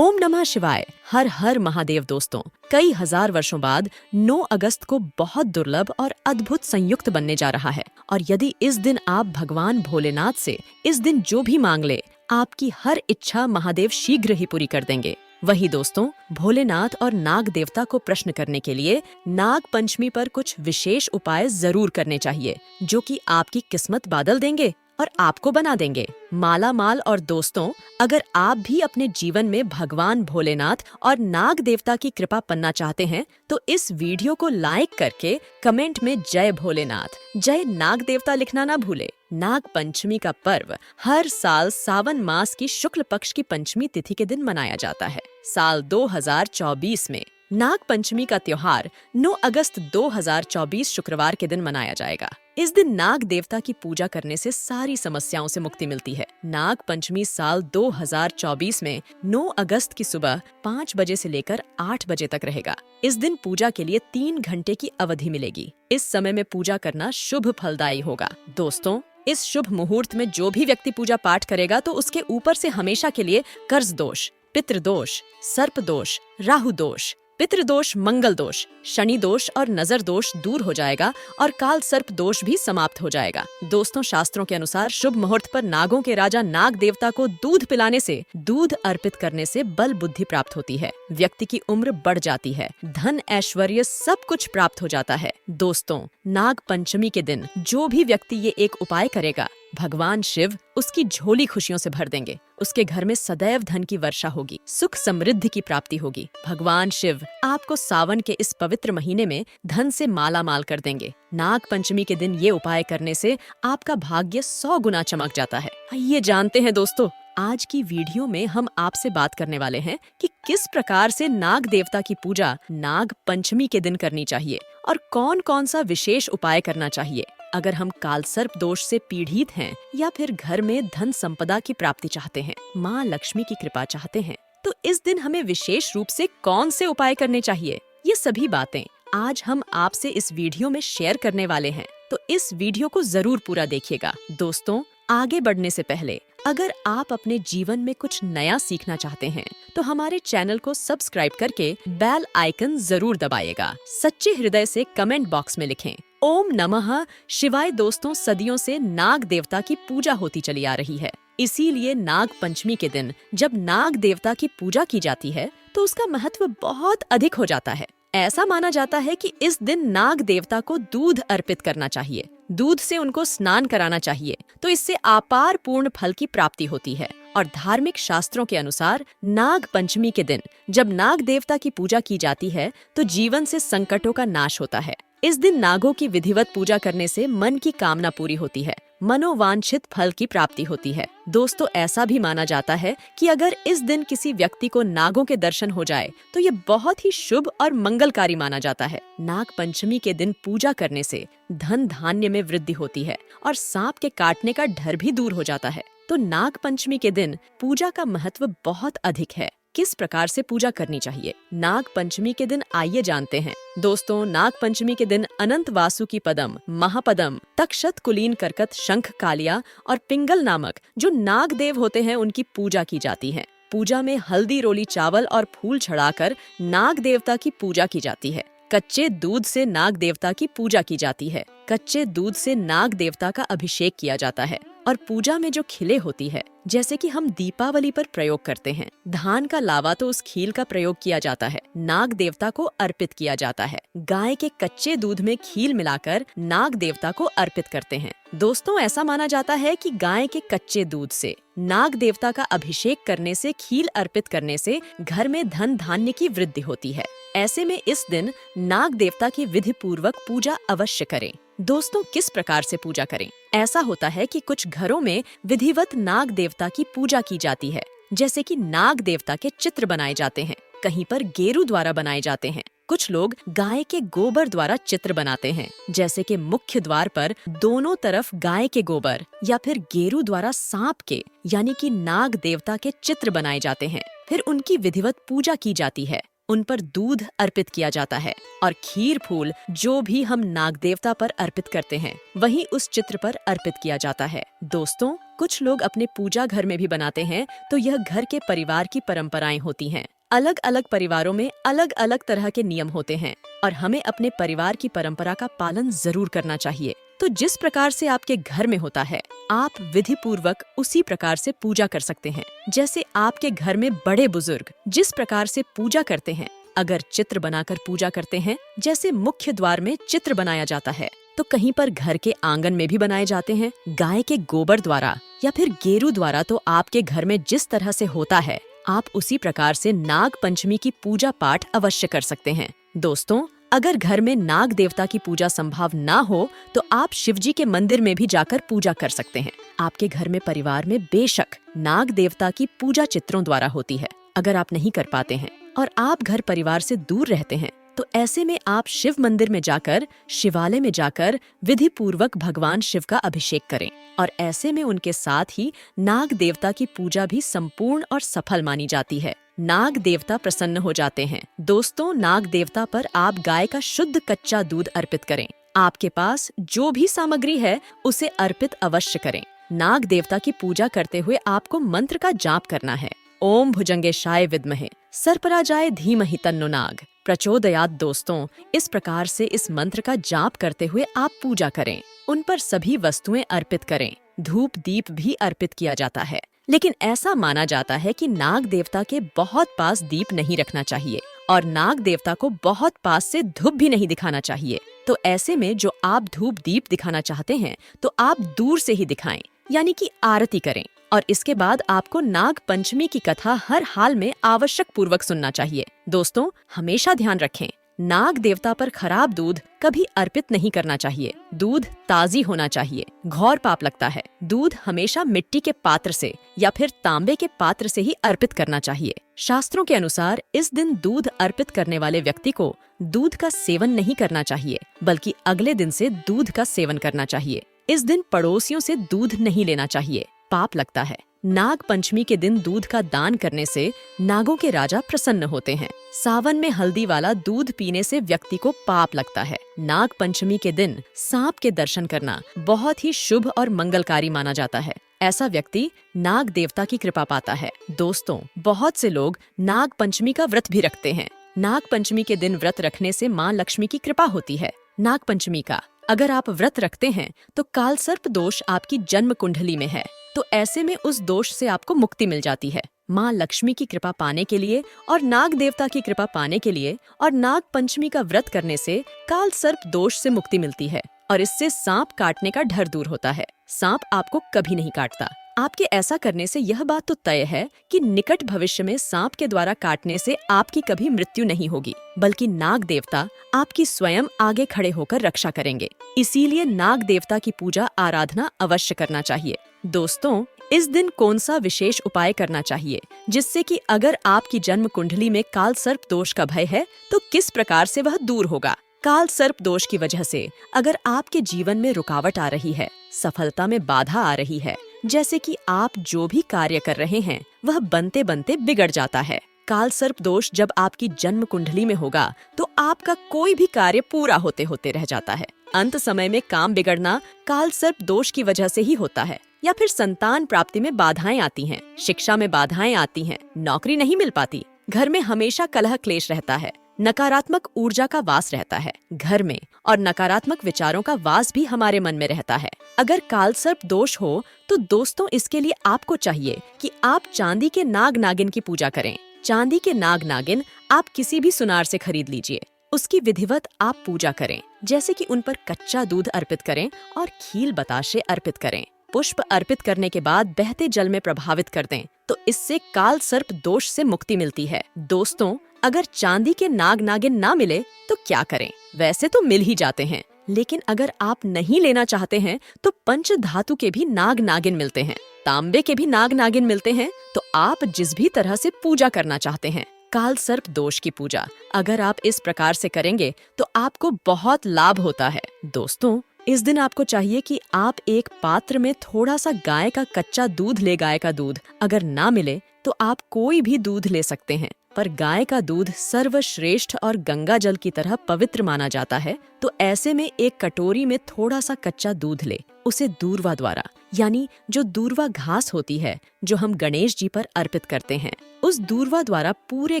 ओम नमः शिवाय। हर हर महादेव दोस्तों, कई हजार वर्षों बाद 9 अगस्त को बहुत दुर्लभ और अद्भुत संयुक्त बनने जा रहा है। और यदि इस दिन आप भगवान भोलेनाथ से इस दिन जो भी मांग ले, आपकी हर इच्छा महादेव शीघ्र ही पूरी कर देंगे। वही दोस्तों, भोलेनाथ और नाग देवता को प्रश्न करने के लिए नाग पंचमी पर कुछ विशेष उपाय जरूर करने चाहिए, जो कि आपकी किस्मत बादल देंगे और आपको बना देंगे माला माल। और दोस्तों, अगर आप भी अपने जीवन में भगवान भोलेनाथ और नाग देवता की कृपा पाना चाहते हैं, तो इस वीडियो को लाइक करके कमेंट में जय भोलेनाथ, जय नाग देवता लिखना ना भूले। नाग पंचमी का पर्व हर साल सावन मास की शुक्ल पक्ष की पंचमी तिथि के दिन मनाया जाता है। साल 2024 में नाग पंचमी का त्योहार 9 अगस्त 2024 शुक्रवार के दिन मनाया जाएगा। इस दिन नाग देवता की पूजा करने से सारी समस्याओं से मुक्ति मिलती है। नाग पंचमी साल 2024 में 9 अगस्त की सुबह 5 बजे से लेकर 8 बजे तक रहेगा। इस दिन पूजा के लिए 3 घंटे की अवधि मिलेगी। इस समय में पूजा करना शुभ फलदायी होगा। दोस्तों, इस शुभ मुहूर्त में जो भी व्यक्ति पूजा पाठ करेगा, तो उसके ऊपर से हमेशा के लिए कर्ज दोष, पितृदोष, सर्प दोष, राहु दोष, पितृदोष, मंगल दोष, शनि दोष और नजर दोष दूर हो जाएगा और काल सर्प दोष भी समाप्त हो जाएगा। दोस्तों, शास्त्रों के अनुसार शुभ मुहूर्त पर नागों के राजा नाग देवता को दूध पिलाने से, दूध अर्पित करने से बल बुद्धि प्राप्त होती है, व्यक्ति की उम्र बढ़ जाती है, धन ऐश्वर्य सब कुछ प्राप्त हो जाता है। दोस्तों, नाग पंचमी के दिन जो भी व्यक्ति ये एक उपाय करेगा, भगवान शिव उसकी झोली खुशियों से भर देंगे। उसके घर में सदैव धन की वर्षा होगी, सुख समृद्धि की प्राप्ति होगी। भगवान शिव आपको सावन के इस पवित्र महीने में धन से माला माल कर देंगे। नाग पंचमी के दिन ये उपाय करने से आपका भाग्य 100 गुना चमक जाता है। ये जानते हैं दोस्तों, आज की वीडियो में हम आपसे बात करने वाले हैं कि किस प्रकार से नाग देवता की पूजा नाग पंचमी के दिन करनी चाहिए और कौन कौन सा विशेष उपाय करना चाहिए। अगर हम काल सर्प दोष से पीड़ित हैं या फिर घर में धन संपदा की प्राप्ति चाहते हैं, माँ लक्ष्मी की कृपा चाहते हैं, तो इस दिन हमें विशेष रूप से कौन से उपाय करने चाहिए, ये सभी बातें आज हम आपसे इस वीडियो में शेयर करने वाले हैं। तो इस वीडियो को जरूर पूरा देखिएगा। दोस्तों, आगे बढ़ने से पहले अगर आप अपने जीवन में कुछ नया सीखना चाहते हैं, तो हमारे चैनल को सब्सक्राइब करके बेल आइकन जरूर दबाइएगा। सच्चे हृदय से कमेंट बॉक्स में लिखें ओम नमः शिवाय। दोस्तों, सदियों से नाग देवता की पूजा होती चली आ रही है, इसीलिए नाग पंचमी के दिन जब नाग देवता की पूजा की जाती है, तो उसका महत्व बहुत अधिक हो जाता है। ऐसा माना जाता है कि इस दिन नाग देवता को दूध अर्पित करना चाहिए, दूध से उनको स्नान कराना चाहिए, तो इससे अपार पूर्ण फल की प्राप्ति होती है। और धार्मिक शास्त्रों के अनुसार नाग पंचमी के दिन जब नाग देवता की पूजा की जाती है, तो जीवन से संकटों का नाश होता है। इस दिन नागों की विधिवत पूजा करने से मन की कामना पूरी होती है, मनोवांछित फल की प्राप्ति होती है। दोस्तों, ऐसा भी माना जाता है कि अगर इस दिन किसी व्यक्ति को नागों के दर्शन हो जाए, तो ये बहुत ही शुभ और मंगलकारी माना जाता है। नाग पंचमी के दिन पूजा करने से धन धान्य में वृद्धि होती है और सांप के काटने का डर भी दूर हो जाता है। तो नाग पंचमी के दिन पूजा का महत्व बहुत अधिक है। किस प्रकार से पूजा करनी चाहिए नाग पंचमी के दिन, आइए जानते हैं। दोस्तों, नाग पंचमी के दिन अनंत वासुकी पदम, महापदम, तक्षत, कुलीन, करकत, शंख, कालिया और पिंगल नामक जो नाग देव होते हैं, उनकी पूजा की जाती है। पूजा में हल्दी, रोली, चावल और फूल चढ़ाकर नाग देवता की पूजा की जाती है। कच्चे दूध से नाग देवता की पूजा की जाती है। कच्चे दूध से नाग देवता का अभिषेक किया जाता है और पूजा में जो खिले होती है, जैसे कि हम दीपावली पर प्रयोग करते हैं, धान का लावा, तो उस खील का प्रयोग किया जाता है, नाग देवता को अर्पित किया जाता है। गाय के कच्चे दूध में खील मिलाकर नाग देवता को अर्पित करते हैं। दोस्तों, ऐसा माना जाता है कि गाय के कच्चे दूध से नाग देवता का अभिषेक करने से, खील अर्पित करने से घर में धन धान्य की वृद्धि होती है। ऐसे में इस दिन नाग देवता की विधि पूर्वक पूजा अवश्य करें। दोस्तों, किस प्रकार से पूजा करें? ऐसा होता है कि कुछ घरों में विधिवत नाग देवता की पूजा की जाती है, जैसे कि नाग देवता के चित्र बनाए जाते हैं, कहीं पर गेरू द्वारा बनाए जाते हैं। कुछ लोग गाय के गोबर द्वारा चित्र बनाते हैं, जैसे कि मुख्य द्वार पर दोनों तरफ गाय के गोबर, या फिर गेरू द्वारा सांप के यानी कि नाग देवता के चित्र बनाए जाते हैं। फिर उनकी विधिवत पूजा की जाती है। उन पर दूध अर्पित किया जाता है और खीर फूल जो भी हम नाग देवता पर अर्पित करते हैं वही उस चित्र पर अर्पित किया जाता है। दोस्तों, कुछ लोग अपने पूजा घर में भी बनाते हैं, तो यह घर के परिवार की परंपराएं होती हैं। अलग अलग परिवारों में अलग अलग तरह के नियम होते हैं और हमें अपने परिवार की परंपरा का पालन जरूर करना चाहिए। तो जिस प्रकार से आपके घर में होता है, आप विधि पूर्वक उसी प्रकार से पूजा कर सकते हैं। जैसे आपके घर में बड़े बुजुर्ग जिस प्रकार से पूजा करते हैं, अगर चित्र बनाकर पूजा करते हैं, जैसे मुख्य द्वार में चित्र बनाया जाता है, तो कहीं पर घर के आंगन में भी बनाए जाते हैं। गाय के गोबर द्वारा या फिर गेरू द्वारा तो आपके घर में जिस तरह से होता है, आप उसी प्रकार से नाग पंचमी की पूजा पाठ अवश्य कर सकते हैं। दोस्तों, अगर घर में नाग देवता की पूजा संभव ना हो तो आप शिवजी के मंदिर में भी जाकर पूजा कर सकते हैं। आपके घर में परिवार में बेशक नाग देवता की पूजा चित्रों द्वारा होती है। अगर आप नहीं कर पाते हैं और आप घर परिवार से दूर रहते हैं, तो ऐसे में आप शिव मंदिर में जाकर, शिवालय में जाकर विधि पूर्वक भगवान शिव का अभिषेक करें और ऐसे में उनके साथ ही नाग देवता की पूजा भी संपूर्ण और सफल मानी जाती है। नाग देवता प्रसन्न हो जाते हैं। दोस्तों, नाग देवता पर आप गाय का शुद्ध कच्चा दूध अर्पित करें। आपके पास जो भी सामग्री है उसे अर्पित अवश्य करें। नाग देवता की पूजा करते हुए आपको मंत्र का जाप करना है। ओम भुजंगेशाय विद्महे सर्पराजाय धीमहि तन्नो नाग प्रचोदयात्। दोस्तों, इस प्रकार से इस मंत्र का जाप करते हुए आप पूजा करें। उन पर सभी वस्तुएं अर्पित करें। धूप दीप भी अर्पित किया जाता है, लेकिन ऐसा माना जाता है कि नाग देवता के बहुत पास दीप नहीं रखना चाहिए और नाग देवता को बहुत पास से धूप भी नहीं दिखाना चाहिए। तो ऐसे में जो आप धूप दीप दिखाना चाहते हैं, तो आप दूर से ही दिखाएं, यानी कि आरती करें। और इसके बाद आपको नाग पंचमी की कथा हर हाल में आवश्यक पूर्वक सुनना चाहिए। दोस्तों, हमेशा ध्यान रखें, नाग देवता पर खराब दूध कभी अर्पित नहीं करना चाहिए। दूध ताजी होना चाहिए, घोर पाप लगता है। दूध हमेशा मिट्टी के पात्र से या फिर तांबे के पात्र से ही अर्पित करना चाहिए। शास्त्रों के अनुसार इस दिन दूध अर्पित करने वाले व्यक्ति को दूध का सेवन नहीं करना चाहिए, बल्कि अगले दिन से दूध का सेवन करना चाहिए। इस दिन पड़ोसियों से दूध नहीं लेना चाहिए, पाप लगता है। नाग पंचमी के दिन दूध का दान करने से नागों के राजा प्रसन्न होते हैं। सावन में हल्दी वाला दूध पीने से व्यक्ति को पाप लगता है। नाग पंचमी के दिन सांप के दर्शन करना बहुत ही शुभ और मंगलकारी माना जाता है। ऐसा व्यक्ति नाग देवता की कृपा पाता है। दोस्तों, बहुत से लोग नाग पंचमी का व्रत भी रखते हैं। नाग पंचमी के दिन व्रत रखने से माँ लक्ष्मी की कृपा होती है। नाग पंचमी का अगर आप व्रत रखते हैं तो काल सर्प दोष आपकी जन्म कुंडली में है, तो ऐसे में उस दोष से आपको मुक्ति मिल जाती है। माँ लक्ष्मी की कृपा पाने के लिए और नाग देवता की कृपा पाने के लिए और नाग पंचमी का व्रत करने से काल सर्प दोष से मुक्ति मिलती है और इससे सांप काटने का डर दूर होता है। सांप आपको कभी नहीं काटता। आपके ऐसा करने से यह बात तो तय है कि निकट भविष्य में सांप के द्वारा काटने से आपकी कभी मृत्यु नहीं होगी, बल्कि नाग देवता आपकी स्वयं आगे खड़े होकर रक्षा करेंगे। इसीलिए नाग देवता की पूजा आराधना अवश्य करना चाहिए। दोस्तों, इस दिन कौन सा विशेष उपाय करना चाहिए जिससे कि अगर आपकी जन्म कुंडली में काल सर्प दोष का भय है तो किस प्रकार से वह दूर होगा। काल सर्प दोष की वजह से अगर आपके जीवन में रुकावट आ रही है, सफलता में बाधा आ रही है, जैसे कि आप जो भी कार्य कर रहे हैं वह बनते बनते बिगड़ जाता है। काल सर्प दोष जब आपकी जन्म कुंडली में होगा तो आपका कोई भी कार्य पूरा होते होते रह जाता है। अंत समय में काम बिगड़ना काल सर्प दोष की वजह से ही होता है। या फिर संतान प्राप्ति में बाधाएं आती हैं, शिक्षा में बाधाएं आती हैं, नौकरी नहीं मिल पाती, घर में हमेशा कलह क्लेश रहता है, नकारात्मक ऊर्जा का वास रहता है घर में और नकारात्मक विचारों का वास भी हमारे मन में रहता है। अगर काल सर्प दोष हो तो दोस्तों, इसके लिए आपको चाहिए कि आप चांदी के नाग नागिन की पूजा करें। चांदी के नाग नागिन आप किसी भी सुनार से खरीद लीजिए, उसकी विधिवत आप पूजा करें, जैसे कि उन पर कच्चा दूध अर्पित करें और खील बताशे अर्पित करें। पुष्प अर्पित करने के बाद बहते जल में प्रभावित कर दें, तो इससे काल सर्प दोष से मुक्ति मिलती है। दोस्तों, अगर चांदी के नाग नागिन ना मिले तो क्या करें? वैसे तो मिल ही जाते हैं, लेकिन अगर आप नहीं लेना चाहते हैं तो पंच धातु के भी नाग नागिन मिलते हैं, तांबे के भी नाग नागिन मिलते हैं। तो आप जिस भी तरह से पूजा करना चाहते हैं, काल सर्प दोष की पूजा अगर आप इस प्रकार से करेंगे तो आपको बहुत लाभ होता है। दोस्तों, इस दिन आपको चाहिए कि आप एक पात्र में थोड़ा सा गाय का कच्चा दूध ले। गाय का दूध अगर ना मिले तो आप कोई भी दूध ले सकते हैं, पर गाय का दूध सर्वश्रेष्ठ और गंगा जल की तरह पवित्र माना जाता है। तो ऐसे में एक कटोरी में थोड़ा सा कच्चा दूध ले, उसे दूर्वा द्वारा, यानी जो दूर्वा घास होती है जो हम गणेश जी पर अर्पित करते हैं, उस दूर्वा द्वारा पूरे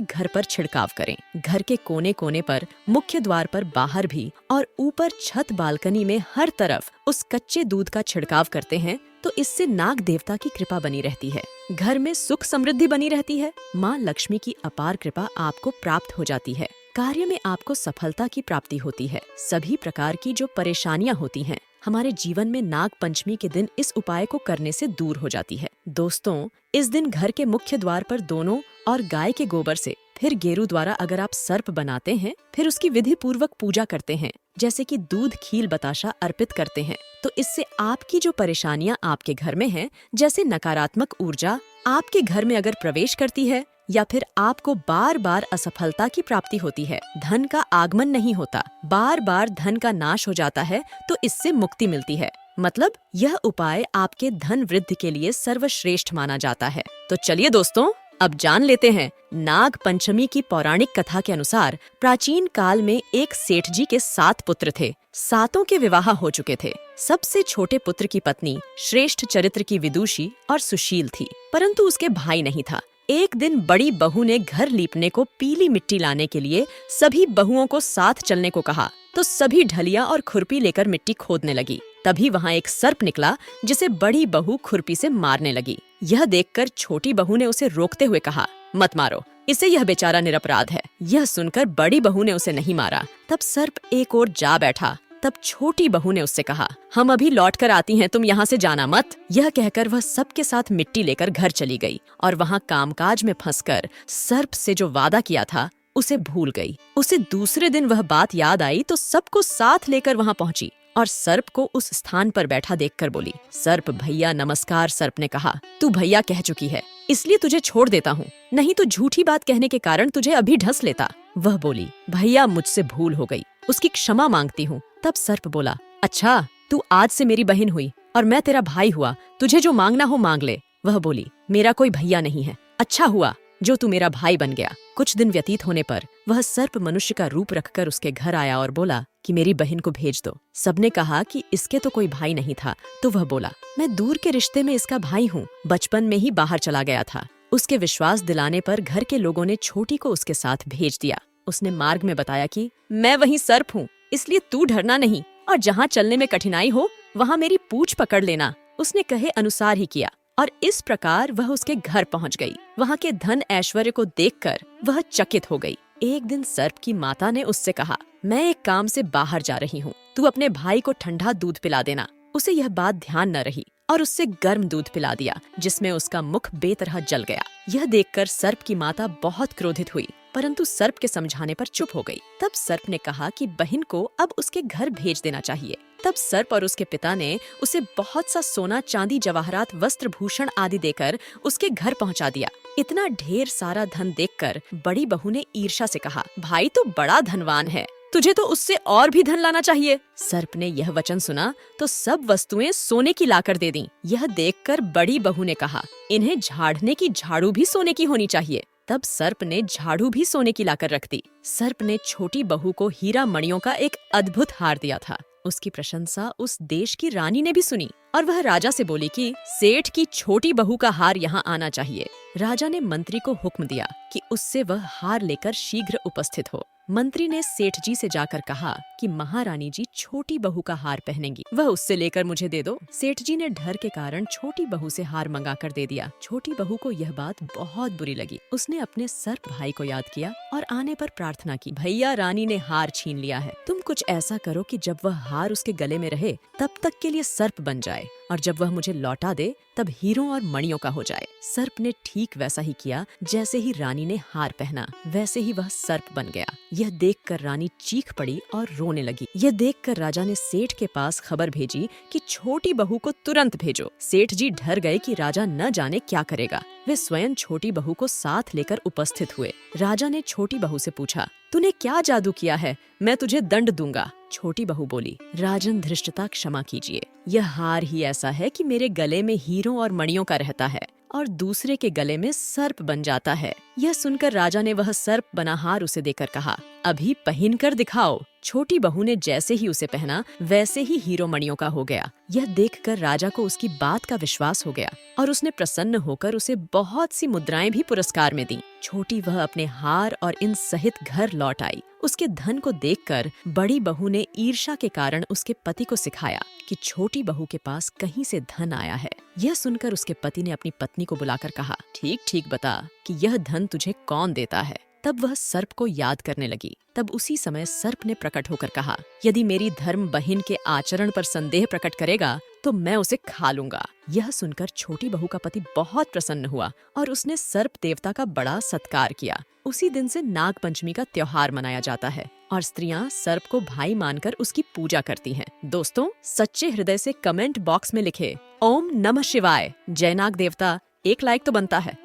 घर पर छिड़काव करें। घर के कोने कोने पर, मुख्य द्वार पर, बाहर भी और ऊपर छत बालकनी में हर तरफ उस कच्चे दूध का छिड़काव करते हैं तो इससे नाग देवता की कृपा बनी रहती है। घर में सुख समृद्धि बनी रहती है। माँ लक्ष्मी की अपार कृपा आपको प्राप्त हो जाती है। कार्य में आपको सफलता की प्राप्ति होती है। सभी प्रकार की जो परेशानियाँ होती हैं हमारे जीवन में नाग पंचमी के दिन इस उपाय को करने से दूर हो जाती है। दोस्तों, इस दिन घर के मुख्य द्वार पर दोनों और गाय के गोबर से, फिर गेरू द्वारा अगर आप सर्प बनाते हैं, फिर उसकी विधि पूर्वक पूजा करते हैं, जैसे कि दूध, खील, बताशा अर्पित करते हैं, तो इससे आपकी जो परेशानियां आपके घर में हैं, जैसे नकारात्मक ऊर्जा आपके घर में अगर प्रवेश करती है या फिर आपको बार बार असफलता की प्राप्ति होती है, धन का आगमन नहीं होता, बार बार धन का नाश हो जाता है, तो इससे मुक्ति मिलती है। मतलब यह उपाय आपके धन वृद्धि के लिए सर्वश्रेष्ठ माना जाता है। तो चलिए दोस्तों, अब जान लेते हैं। नाग पंचमी की पौराणिक कथा के अनुसार प्राचीन काल में एक सेठ जी के 7 पुत्र थे। 7 के विवाह हो चुके थे। सबसे छोटे पुत्र की पत्नी श्रेष्ठ चरित्र की विदुषी और सुशील थी, परंतु उसके भाई नहीं था। एक दिन बड़ी बहू ने घर लीपने को पीली मिट्टी लाने के लिए सभी बहुओं को साथ चलने को कहा, तो सभी ढलिया और खुरपी लेकर मिट्टी खोदने लगी। तभी वहाँ एक सर्प निकला जिसे बड़ी बहू खुरपी से मारने लगी। यह देखकर छोटी बहू ने उसे रोकते हुए कहा, मत मारो इसे, यह बेचारा निरपराध है। यह सुनकर बड़ी बहू ने उसे नहीं मारा। तब सर्प एक ओर जा बैठा। तब छोटी बहू ने उससे कहा, हम अभी लौट कर आती हैं, तुम यहाँ से जाना मत। यह कहकर वह सबके साथ मिट्टी लेकर घर चली गई और वहाँ कामकाज में फंसकर सर्प से जो वादा किया था उसे भूल गई। उसे दूसरे दिन वह बात याद आई तो सबको साथ लेकर वहाँ पहुँची और सर्प को उस स्थान पर बैठा देखकर बोली, सर्प भैया नमस्कार। सर्प ने कहा, तू भैया कह चुकी है, इसलिए तुझे छोड़ देता हूँ, नहीं तो झूठी बात कहने के कारण तुझे अभी ढस लेता। वह बोली, भैया मुझसे भूल हो गई, उसकी क्षमा मांगती हूँ। तब सर्प बोला, अच्छा तू आज से मेरी बहन हुई और मैं तेरा भाई हुआ, तुझे जो मांगना हो मांग ले। वह बोली, मेरा कोई भैया नहीं है, अच्छा हुआ जो तू मेरा भाई बन गया। कुछ दिन व्यतीत होने पर वह सर्प मनुष्य का रूप रखकर उसके घर आया और बोला कि मेरी बहन को भेज दो। सबने कहा कि इसके तो कोई भाई नहीं था, तो वह बोला, मैं दूर के रिश्ते में इसका भाई हूँ, बचपन में ही बाहर चला गया था। उसके विश्वास दिलाने पर घर के लोगों ने छोटी को उसके साथ भेज दिया। उसने मार्ग में बताया कि मैं वही सर्प हूँ, इसलिए तू डरना नहीं और जहाँ चलने में कठिनाई हो वहाँ मेरी पूंछ पकड़ लेना। उसने कहे अनुसार ही किया और इस प्रकार वह उसके घर पहुँच गई। वहाँ के धन ऐश्वर्य को देखकर वह चकित हो गई। एक दिन सर्प की माता ने उससे कहा, मैं एक काम से बाहर जा रही हूँ, तू अपने भाई को ठंडा दूध पिला देना। उसे यह बात ध्यान न रही और उससे गर्म दूध पिला दिया, जिसमें उसका मुख बेतरह जल गया। यह देखकर सर्प की माता बहुत क्रोधित हुई, परंतु सर्प के समझाने पर चुप हो गई। तब सर्प ने कहा कि बहन को अब उसके घर भेज देना चाहिए। तब सर्प और उसके पिता ने उसे बहुत सा सोना, चांदी, जवाहरात, वस्त्र, भूषण आदि देकर उसके घर पहुंचा दिया। इतना ढेर सारा धन देखकर बड़ी बहू ने ईर्ष्या से कहा, भाई तो बड़ा धनवान है, तुझे तो उससे और भी धन लाना चाहिए। सर्प ने यह वचन सुना तो सब वस्तुएं सोने की लाकर दे दी। यह देखकर बड़ी बहू ने कहा, इन्हें झाड़ने की झाड़ू भी सोने की होनी चाहिए। तब सर्प ने झाड़ू भी सोने की लाकर रख दी। सर्प ने छोटी बहू को हीरा मणियों का एक अद्भुत हार दिया था। उसकी प्रशंसा उस देश की रानी ने भी सुनी और वह राजा से बोली कि सेठ की छोटी बहू का हार यहाँ आना चाहिए। राजा ने मंत्री को हुक्म दिया कि उससे वह हार लेकर शीघ्र उपस्थित हो। मंत्री ने सेठ जी से जाकर कहा कि महारानी जी छोटी बहू का हार पहनेंगी, वह उससे लेकर मुझे दे दो। सेठ जी ने डर के कारण छोटी बहू से हार मंगा कर दे दिया। छोटी बहू को यह बात बहुत बुरी लगी। उसने अपने सर्प भाई को याद किया और आने पर प्रार्थना की, भैया रानी ने हार छीन लिया है, तुम कुछ ऐसा करो कि जब वह हार उसके गले में रहे तब तक के लिए सर्प बन जाए और जब वह मुझे लौटा दे तब हीरों और मणियों का हो जाए। सर्प ने ठीक वैसा ही किया। जैसे ही रानी ने हार पहना वैसे ही वह सर्प बन गया। यह देखकर रानी चीख पड़ी और रोने लगी। यह देखकर राजा ने सेठ के पास खबर भेजी कि छोटी बहू को तुरंत भेजो। सेठ जी डर गए कि राजा न जाने क्या करेगा। वे स्वयं छोटी बहू को साथ लेकर उपस्थित हुए। राजा ने छोटी बहू से पूछा, तूने क्या जादू किया है, मैं तुझे दंड दूंगा। छोटी बहू बोली, राजन धृष्टता क्षमा कीजिए, यह हार ही ऐसा है कि मेरे गले में हीरों और मणियों का रहता है और दूसरे के गले में सर्प बन जाता है। यह सुनकर राजा ने वह सर्प बना हार उसे देकर कहा, अभी पहन कर दिखाओ। छोटी बहू ने जैसे ही उसे पहना वैसे ही हीरो मणियों का हो गया। यह देखकर राजा को उसकी बात का विश्वास हो गया और उसने प्रसन्न होकर उसे बहुत सी मुद्राएं भी पुरस्कार में दी। छोटी वह अपने हार और इन सहित घर लौट आई। उसके धन को देखकर बड़ी बहू ने ईर्ष्या के कारण उसके पति को सिखाया कि छोटी बहू के पास कहीं से धन आया है। यह सुनकर उसके पति ने अपनी पत्नी को बुलाकर कहा, ठीक ठीक बता कि यह धन तुझे कौन देता है। तब वह सर्प को याद करने लगी। तब उसी समय सर्प ने प्रकट होकर कहा, यदि मेरी धर्म बहन के आचरण पर संदेह प्रकट करेगा तो मैं उसे खा लूंगा। यह सुनकर छोटी बहू का पति बहुत प्रसन्न हुआ और उसने सर्प देवता का बड़ा सत्कार किया। उसी दिन से नाग पंचमी का त्योहार मनाया जाता है और स्त्रियां सर्प को भाई मानकर उसकी पूजा करती हैं। दोस्तों, सच्चे हृदय से कमेंट बॉक्स में लिखे ओम नमः शिवाय, जय नाग देवता। एक लाइक तो बनता है।